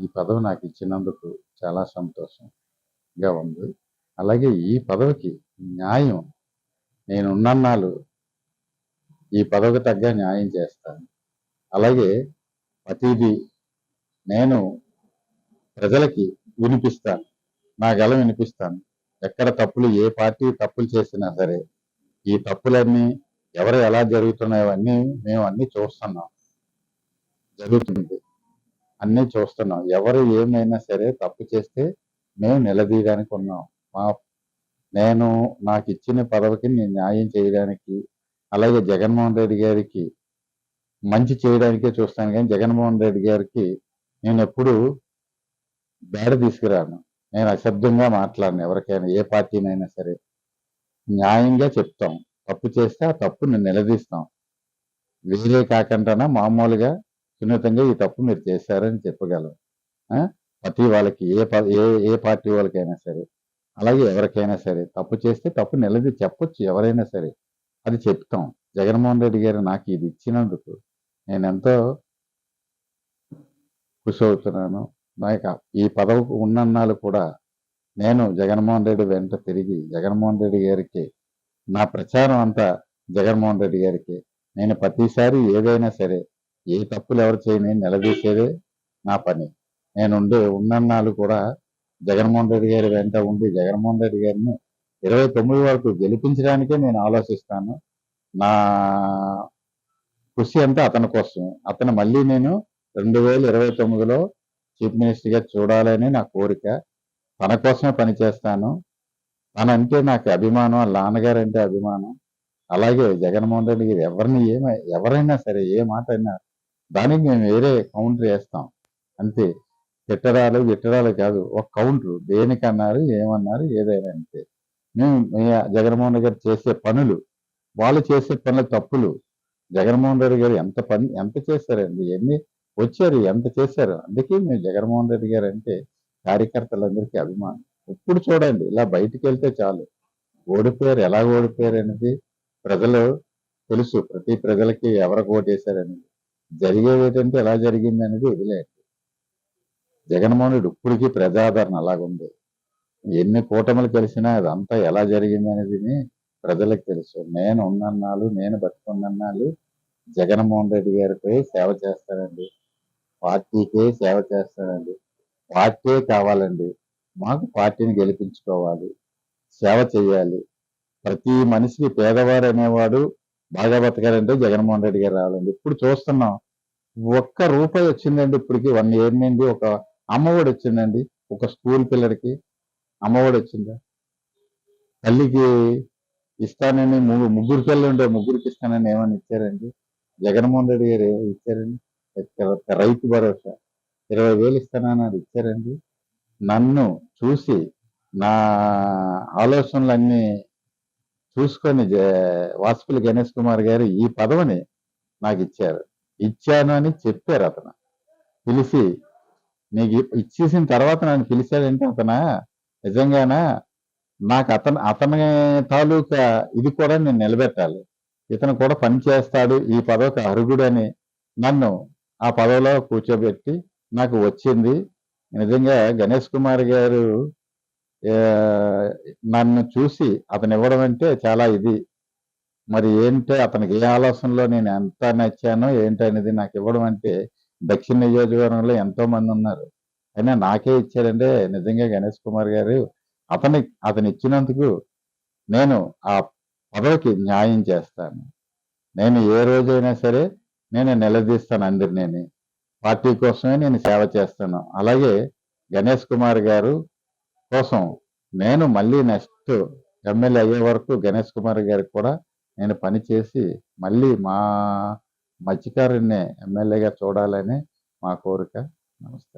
ఈ పదవి నాకు ఇచ్చినందుకు చాలా సంతోషంగా ఉంది. అలాగే ఈ పదవికి న్యాయం నేనున్నన్నాళ్ళు ఈ పదవికి తగ్గ న్యాయం చేస్తాను. అలాగే ప్రతిదీ నేను ప్రజలకి వినిపిస్తాను. నా గళం వినిపిస్తాను. ఎక్కడ తప్పులు ఏ పార్టీ తప్పులు చేసినా సరే ఈ తప్పులన్నీ ఎవరు ఎలా జరుగుతున్నాయో మేము అన్నీ చూస్తున్నాం. జరుగుతుంది. అన్నీ చూస్తున్నాం. ఎవరు ఏమైనా సరే తప్పు చేస్తే మేము నిలదీయడానికి ఉన్నాం. నేను నాకు ఇచ్చిన పదవికి నేను న్యాయం చేయడానికి, అలాగే జగన్మోహన్ రెడ్డి గారికి మంచి చేయడానికే చూస్తాను కానీ జగన్మోహన్ రెడ్డి గారికి నేను ఎప్పుడు బేడ తీసుకురాను. నేను అశబ్దంగా మాట్లాడను. ఎవరికైనా ఏ పార్టీనైనా సరే న్యాయంగా చెప్తాం. తప్పు చేస్తే ఆ తప్పుని నిలదీస్తాం. వేరే కాకుండా మామూలుగా సున్నితంగా ఈ తప్పు మీరు చేశారని చెప్పగలం. ప్రతి వాళ్ళకి ఏ పార్టీ వాళ్ళకైనా సరే, అలాగే ఎవరికైనా సరే తప్పు చేస్తే తప్పు నిలదీ చెప్పొచ్చు. ఎవరైనా సరే అది చెప్తాం. జగన్మోహన్ రెడ్డి గారు నాకు ఇది ఇచ్చినందుకు నేను ఎంతో ఖుషి అవుతున్నాను. నాకు ఈ పదవికి ఉన్నన్నాళ్ళు కూడా నేను జగన్మోహన్ రెడ్డి వెంట తిరిగి జగన్మోహన్ రెడ్డి గారికి నా ప్రచారం అంతా జగన్మోహన్ రెడ్డి గారికి నేను ప్రతిసారి ఏదైనా సరే ఏ తప్పులు ఎవరు చేయని నిలదీసేదే నా పని. నేను ఉన్నన్నాళ్ళు కూడా జగన్మోహన్ రెడ్డి గారి వెంట ఉండి జగన్మోహన్ రెడ్డి గారిని 29 వరకు గెలిపించడానికే నేను ఆలోచిస్తాను. నా కృషి అంతా అతని కోసం. అతను మళ్ళీ నేను 2029లో చీఫ్ మినిస్టర్గా చూడాలని నా కోరిక. తన కోసమే పనిచేస్తాను. తనంటే నాకు అభిమానం. వాళ్ళ నాన్నగారు అంటే అభిమానం. అలాగే జగన్మోహన్ రెడ్డి గారు ఎవరైనా సరే ఏ మాట అయినా దానికి మేము వేరే కౌంటర్ వేస్తాం అంతే. గిట్టడాలు కాదు, ఒక కౌంటర్ దేనికన్నారు ఏమన్నారు ఏదైనా అంతే. మేము జగన్మోహన్ రెడ్డి గారు చేసే పనులు, వాళ్ళు చేసే పనుల తప్పులు, జగన్మోహన్ రెడ్డి గారు ఎంత చేశారండి, వచ్చారు ఎంత చేశారు. అందుకే మేము జగన్మోహన్ రెడ్డి గారు అంటే కార్యకర్తలందరికీ అభిమానం. ఇప్పుడు చూడండి ఇలా బయటికి వెళ్తే చాలు ఓడిపోయారు. ఎలా ఓడిపోయారు అనేది ప్రజలు తెలుసు. ప్రతి ప్రజలకి ఎవరికి ఓటేశారనేది. జరిగేది ఏంటంటే ఎలా జరిగింది అనేది వదిలేయండి. జగన్మోహన్ రెడ్డి ఇప్పటికీ ప్రజాదరణ అలాగుంది. ఎన్ని కూటములు కలిసినా అదంతా ఎలా జరిగింది అనేది ప్రజలకు తెలుసు. నేను ఉన్నన్నాళ్ళు, నేను బతుకున్నన్నాళ్ళు జగన్మోహన్ రెడ్డి గారిపై సేవ చేస్తానండి. పార్టీకే సేవ చేస్తానండి. పార్టీ కావాలండి. మాకు పార్టీని గెలిపించుకోవాలి, సేవ చేయాలి. ప్రతి మనిషికి పేదవాడు అనేవాడు బాగా బతకాలంటే జగన్మోహన్ రెడ్డి గారు రావాలండి. ఇప్పుడు చూస్తున్నాం ఒక్క రూపాయి వచ్చిందండి. ఇప్పటికి 1 year నుండి ఒక అమ్మఒడి వచ్చిందండి. ఒక స్కూల్ పిల్లడికి అమ్మఒడి వచ్చిందా? తల్లికి ఇస్తానని ముగ్గురు పిల్లలు ఉంటే ముగ్గురికి ఇస్తానని ఏమని ఇచ్చారండి? జగన్మోహన్ రెడ్డి గారు ఇచ్చారండి? రైతు భరోసా 20,000 ఇస్తానని ఇచ్చారండి? నన్ను చూసి నా ఆలోచనలన్నీ చూసుకొని వాసుపల్లి గణేష్ కుమార్ గారు ఈ పదవిని నాకు ఇచ్చాను అని చెప్పారు. అతను పిలిచి నీకు ఇచ్చేసిన తర్వాత నన్ను పిలిచాడంటే నిజంగానా నాకు అతని తాలూకా ఇది కూడా నేను నిలబెట్టాలి. ఇతను కూడా పని చేస్తాడు, ఈ పదవికి అర్హుడని నన్ను ఆ పదవిలో కూర్చోబెట్టి నాకు వచ్చింది. నిజంగా గణేష్ కుమార్ గారు నన్ను చూసి అతను ఇవ్వడం అంటే చాలా ఇది. మరి ఏంటో అతనికి ఏ ఆలోచనలో నేను ఎంత నచ్చానో ఏంటనేది నాకు ఇవ్వడం అంటే దక్షిణ నియోజకవర్గంలో ఎంతో మంది ఉన్నారు. అయినా నాకే ఇచ్చారంటే నిజంగా గణేష్ కుమార్ గారు అతను ఇచ్చినందుకు నేను ఆ పదవికి న్యాయం చేస్తాను. నేను ఏ రోజైనా సరే నేను నిలదీస్తాను అందరినీ. పార్టీ కోసమే నేను సేవ చేస్తాను. అలాగే గణేష్ కుమార్ గారు కోసం నేను మళ్ళీ నెక్స్ట్ ఎమ్మెల్యే అయ్యే వరకు గణేష్ కుమార్ గారికి కూడా నేను పనిచేసి మళ్ళీ మా మత్స్యకారుని ఎమ్మెల్యేగా చూడాలని మా కోరిక. నమస్తే.